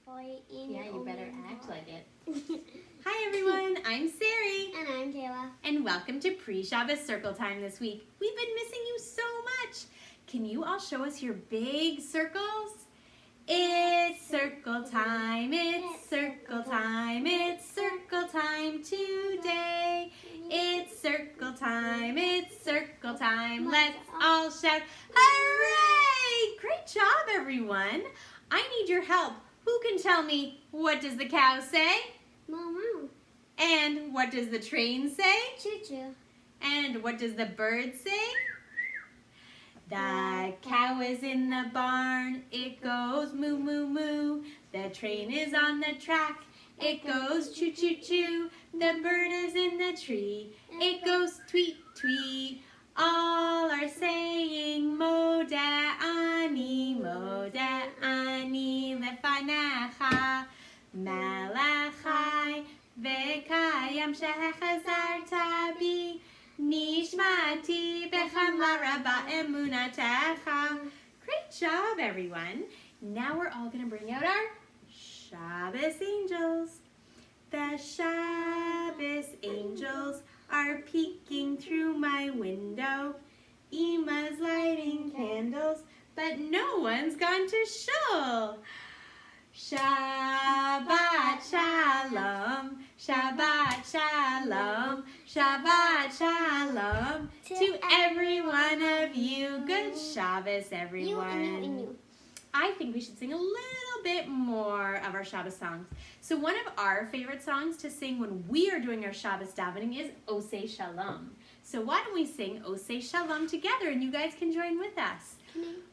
Yeah, you better act like it. Hi everyone, I'm Sari. And I'm Kayla. And welcome to Pre-Shabbos Circle Time this week. We've been missing you so much. Can you all show us your big circles? It's circle time, it's circle time, it's circle time today. It's circle time, it's circle time. Let's all shout, hooray! Great job, everyone. I need your help. Who can tell me, what does the cow say? Moo. And what does the train say? Choo-choo. And what does the bird say? The cow is in the barn, it goes moo moo moo. The train is on the track, it goes choo choo choo. The bird is in the tree, it goes tweet tweet. All are saying Moda ani lefanecha malachai vekayam shehechazarta bi. Nishmati bechamla rabba emunatecha. Great job, everyone. Now we're all going to bring out our Shabbos angels. The Shabbos angels are peeking through my window. Emma's lighting candles, but no one's gone to shul. Shabbat shalom, Shabbat shalom, Shabbat shalom to every one of you. Good Shabbos, everyone. You. I think we should sing a little bit more of our Shabbos songs. So one of our favorite songs to sing when we are doing our Shabbos davening is Osei Shalom. So why don't we sing Osei Shalom together and you guys can join with us.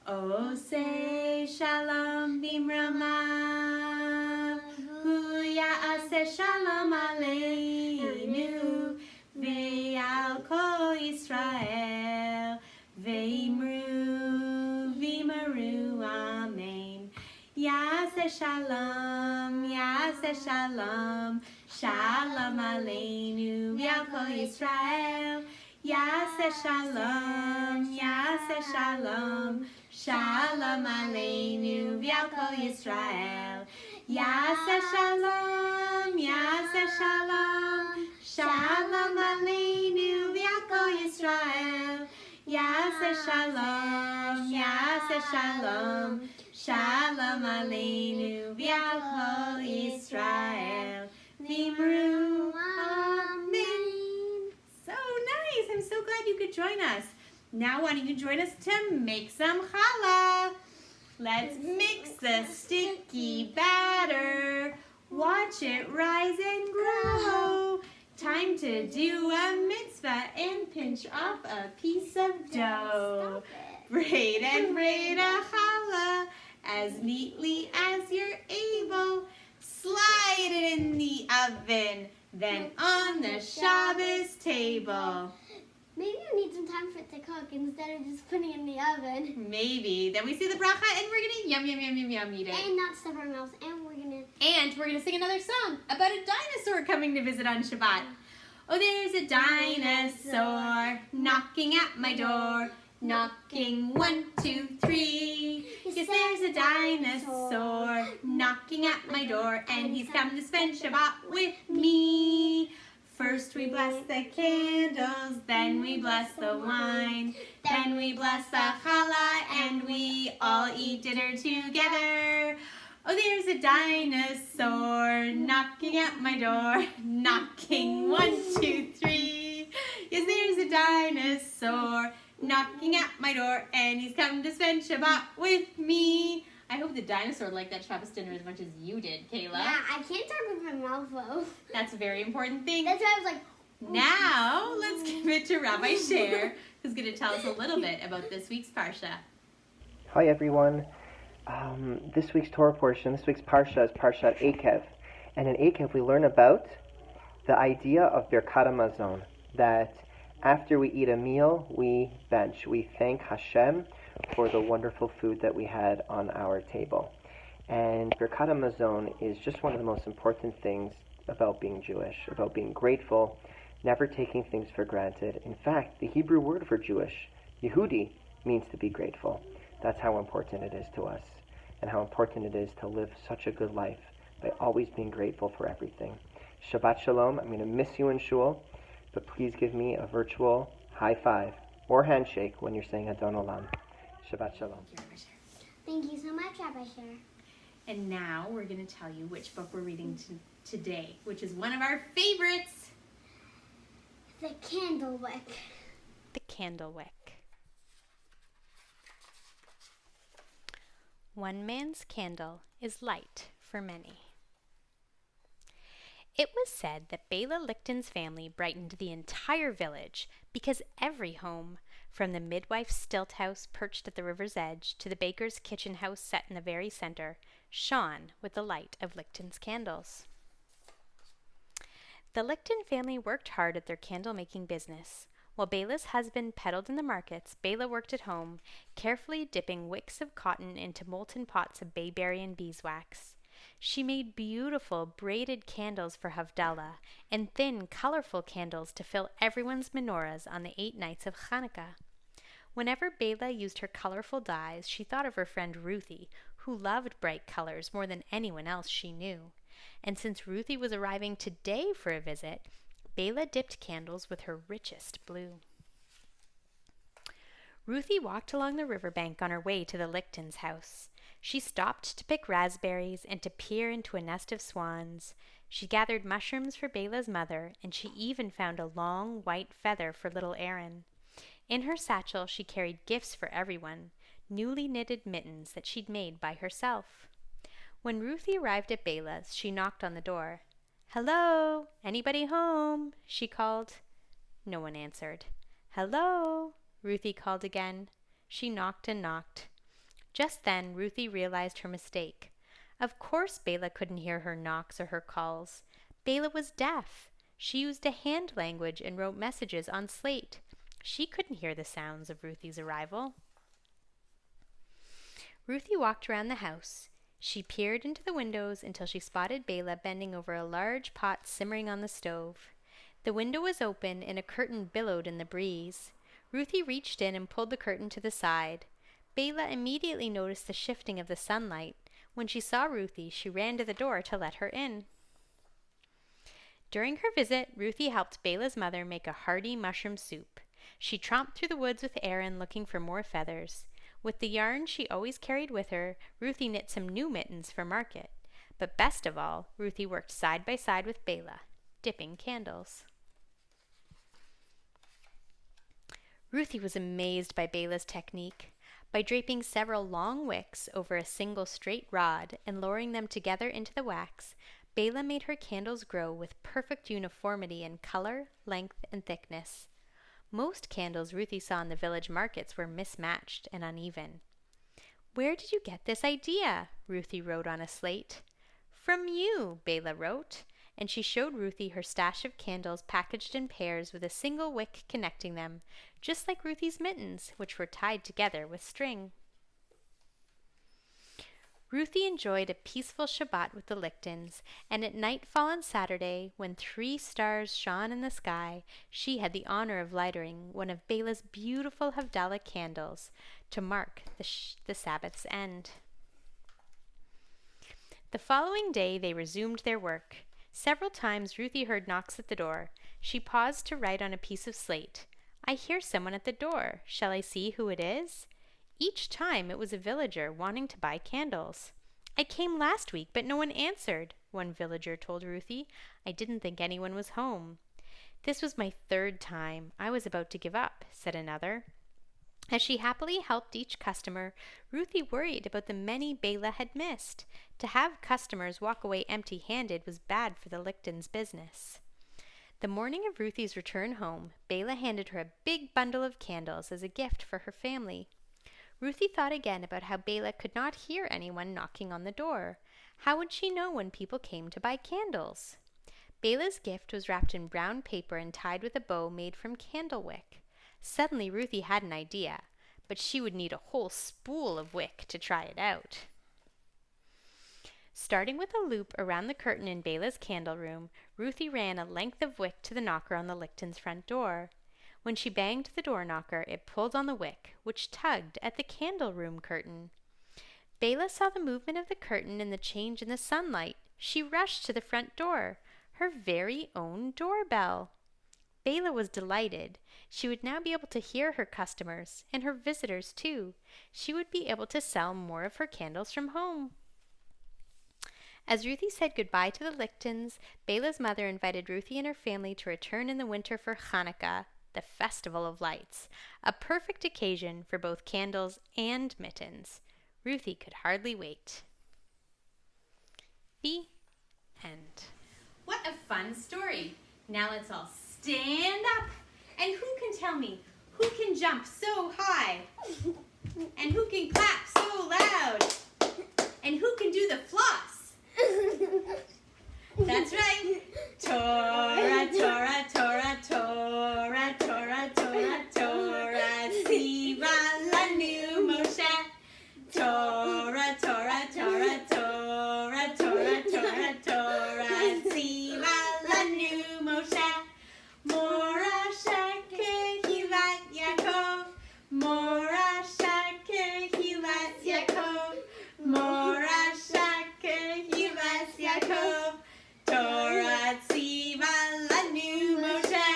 Osei Shalom Bimrama Hu Ya'aseh Shalom Aleinu Ve'al Kol Yisrael Ve'imru V'maru Amen. Ya'aseh Shalom, Ya'aseh Shalom, Shalom Aleinu Ve'al Kol Yisrael. Ya'aseh Shalom, Ya'aseh Shalom, Shalom Aleinu Ve'al Kol Yisrael. Ya'aseh Shalom, Ya'aseh Shalom, Shalom Aleinu Ve'al Kol Yisrael. Ya'aseh Shalom, Ya'aseh Shalom, Shalom Aleinu Ve'al Kol Yisrael. V'imru Amen. So nice. I'm so glad you could join us. Now why don't you join us to make some challah. Let's mix the sticky batter. Watch it rise and grow. Time to do a mitzvah and pinch off a piece of dough. Braid and braid a challah as neatly as you're able. Slide it in the oven, then on the Shabbos table. Maybe you need some time for it to cook instead of just putting it in the oven. Maybe. Then we say the bracha and we're gonna yum eat it. And not stuff our mouths. And we're gonna sing another song about a dinosaur coming to visit on Shabbat. Oh, there's a dinosaur knocking at my door. Knocking 1, 2, 3. Yes, there's a dinosaur knocking at my door, and he's come to spend Shabbat with me. First we bless the candles, then we bless the wine, then we bless the challah, and we all eat dinner together. Oh, there's a dinosaur knocking at my door, knocking 1, 2, 3. Yes, there's a dinosaur knocking at my door, and he's come to spend Shabbat with me. I hope the dinosaur liked that Shabbos dinner as much as you did, Kayla. Yeah, I can't talk with my mouth though. That's a very important thing. That's why I was like, now let's give it to Rabbi Scher, who's going to tell us a little bit about this week's Parsha. Hi everyone. This week's Torah portion, this week's Parsha is Parshat Ekev. And in Ekev we learn about the idea of Birkat HaMazon, that after we eat a meal, we bench. We thank Hashem for the wonderful food that we had on our table. And Birkat HaMazon is just one of the most important things about being Jewish, about being grateful, never taking things for granted. In fact, the Hebrew word for Jewish, Yehudi, means to be grateful. That's how important it is to us. and how important it is to live such a good life by always being grateful for everything. Shabbat Shalom. I'm going to miss you in shul, but please give me a virtual high five or handshake when you're saying Adon Olam. Shabbat Shalom. Thank you so much, Rabbi Scher. And now we're going to tell you which book we're reading today, which is one of our favorites. The Candle Wick. The Candle Wick. One man's candle is light for many. It was said that Bela Lichten's family brightened the entire village because every home, from the midwife's stilt house perched at the river's edge to the baker's kitchen house set in the very center, shone with the light of Lichten's candles. The Lichten family worked hard at their candle-making business. While Bela's husband peddled in the markets, Bela worked at home, carefully dipping wicks of cotton into molten pots of bayberry and beeswax. She made beautiful braided candles for Havdalah and thin, colorful candles to fill everyone's menorahs on the 8 nights of Hanukkah. Whenever Bela used her colorful dyes, she thought of her friend Ruthie, who loved bright colors more than anyone else she knew. And since Ruthie was arriving today for a visit, Bela dipped candles with her richest blue. Ruthie walked along the riverbank on her way to the Lichtens' house. She stopped to pick raspberries and to peer into a nest of swans. She gathered mushrooms for Bela's mother, and she even found a long white feather for little Aaron. In her satchel she carried gifts for everyone, newly knitted mittens that she'd made by herself. When Ruthie arrived at Bela's, she knocked on the door. "Hello? Anybody home?" she called. No one answered. "Hello?" Ruthie called again. She knocked and knocked. Just then, Ruthie realized her mistake. Of course Bela couldn't hear her knocks or her calls. Bela was deaf. She used a hand language and wrote messages on slate. She couldn't hear the sounds of Ruthie's arrival. Ruthie walked around the house. She peered into the windows until she spotted Bela bending over a large pot simmering on the stove. The window was open and a curtain billowed in the breeze. Ruthie reached in and pulled the curtain to the side. Bela immediately noticed the shifting of the sunlight. When she saw Ruthie, she ran to the door to let her in. During her visit, Ruthie helped Bela's mother make a hearty mushroom soup. She tromped through the woods with Aaron looking for more feathers. With the yarn she always carried with her, Ruthie knit some new mittens for market. But best of all, Ruthie worked side by side with Bela, dipping candles. Ruthie was amazed by Bela's technique. By draping several long wicks over a single straight rod and lowering them together into the wax, Bela made her candles grow with perfect uniformity in color, length, and thickness. Most candles Ruthie saw in the village markets were mismatched and uneven. "Where did you get this idea?" Ruthie wrote on a slate. "From you," Bela wrote, and she showed Ruthie her stash of candles packaged in pairs with a single wick connecting them, just like Ruthie's mittens, which were tied together with string. Ruthie enjoyed a peaceful Shabbat with the Lichtens, and at nightfall on Saturday, when 3 stars shone in the sky, she had the honor of lighting one of Bela's beautiful Havdalah candles to mark the Sabbath's end. The following day they resumed their work. Several times Ruthie heard knocks at the door. She paused to write on a piece of slate, "I hear someone at the door. Shall I see who it is?" Each time it was a villager wanting to buy candles. "I came last week, but no one answered," one villager told Ruthie. "I didn't think anyone was home." "This was my 3rd time. I was about to give up," said another. As she happily helped each customer, Ruthie worried about the many Bela had missed. To have customers walk away empty-handed was bad for the Lichtens' business. The morning of Ruthie's return home, Bela handed her a big bundle of candles as a gift for her family. Ruthie thought again about how Bela could not hear anyone knocking on the door. How would she know when people came to buy candles? Bela's gift was wrapped in brown paper and tied with a bow made from candle wick. Suddenly Ruthie had an idea, but she would need a whole spool of wick to try it out. Starting with a loop around the curtain in Bela's candle room, Ruthie ran a length of wick to the knocker on the Lichtens' front door. When she banged the door knocker, it pulled on the wick, which tugged at the candle room curtain. Bela saw the movement of the curtain and the change in the sunlight. She rushed to the front door, her very own doorbell. Bela was delighted. She would now be able to hear her customers, and her visitors too. She would be able to sell more of her candles from home. As Ruthie said goodbye to the Lichtons, Bela's mother invited Ruthie and her family to return in the winter for Hanukkah, the Festival of Lights, a perfect occasion for both candles and mittens. Ruthie could hardly wait. The end. What a fun story. Now let's all stand up. And who can tell me who can jump so high? And who can clap so loud? And who can do the floss? That's right. Torah, Torah, Torah, Torah, Torah, Torah, Torah, Tziva lanu Moshe. Torah, Torah, Torah, Torah, Torah, Torah, Torah, Tziva lanu Moshe. Morah, Scher, Kayla, Yaakov. Morah, Scher, Kayla, Yaakov. Morah, Scher, Kayla, Yaakov. Torah, Tziva lanu Moshe.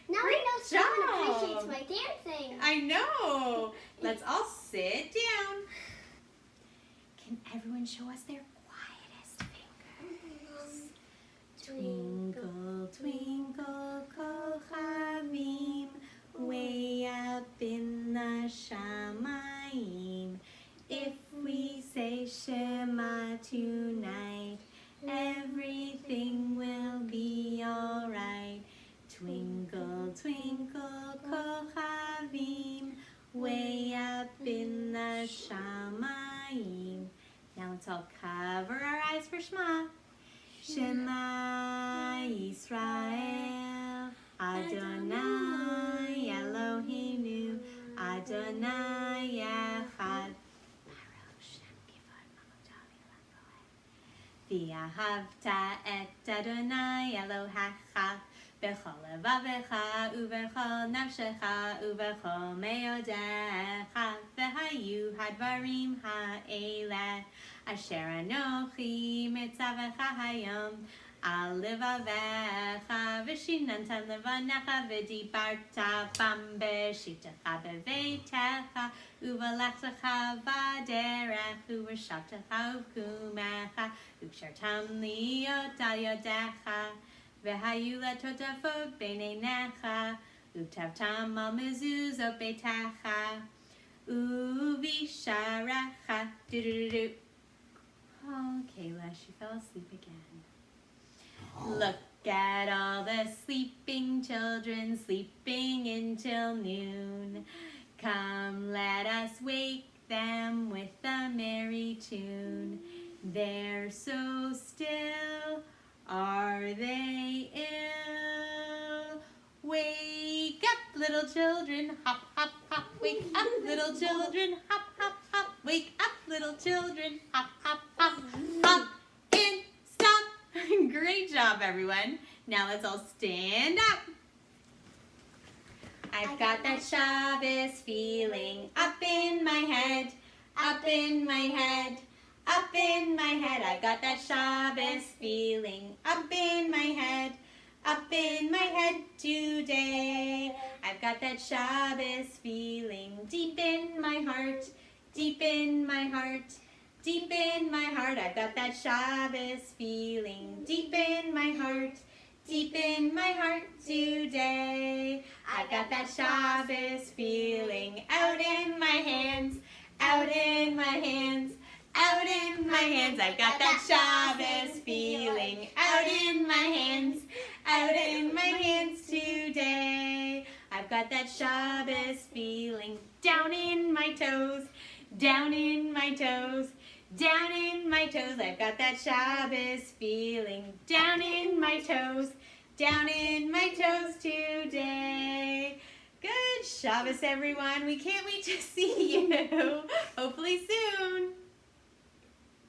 Now I know someone appreciates my dancing. I know. Let's all sit down. Can everyone show us their quietest fingers? Twinkle, twinkle, kochavim, way up in the shamayim. If we say Shema tonight, everything will be alright. Twinkle, twinkle, kochavim, way up in the shamayim. Now let's all cover our eyes for Shema. Shema Yisrael, Adonai Eloheinu, Adonai Echad. V'ahavta et Adonai Elohecha b'chol levavecha u'b'chol nafshecha u'b'chol meodecha v'hayu hadvarim ha'eleh asher anochi mitzavecha hayom al levavecha v'shinanta levanecha v'dibarta bam b'shitecha b'veitecha u'v'lechtecha v'derech u'v'shavtecha u'v'kumecha u'kshartam liot al yodecha v'hayu letotafot b'neinecha u'tavtam al mezuzot beitecha u'visharecha do-do-do-do. Oh, Kayla, she fell asleep again. Look at all the sleeping children sleeping until noon. Come, let us wake them with a merry tune. They're so still, are they ill? Wake up, little children, hop, hop, hop. Wake up, little children, hop, hop, hop. Wake up, little children, hop, hop, hop. Hop in, stop. Great job, everyone. Now let's all stand up. I've got that Shabbos feeling up in my head, up in my head, up in my head. I got that Shabbos feeling up in my head, up in my head today. I've got that Shabbos feeling deep in my heart, deep in my heart, deep in my heart. I've got that Shabbos feeling deep in my heart, deep in my heart today. I've got that Shabbos feeling out in my hands, out in my hands, out in my hands. I've got that Shabbos feeling out in my hands, out in my hands today. I've got that Shabbos feeling down in my toes, down in my toes, down in my toes. I've got that Shabbos feeling down in my toes, down in my toes today. Good Shabbos, everyone. We can't wait to see you. Hopefully soon.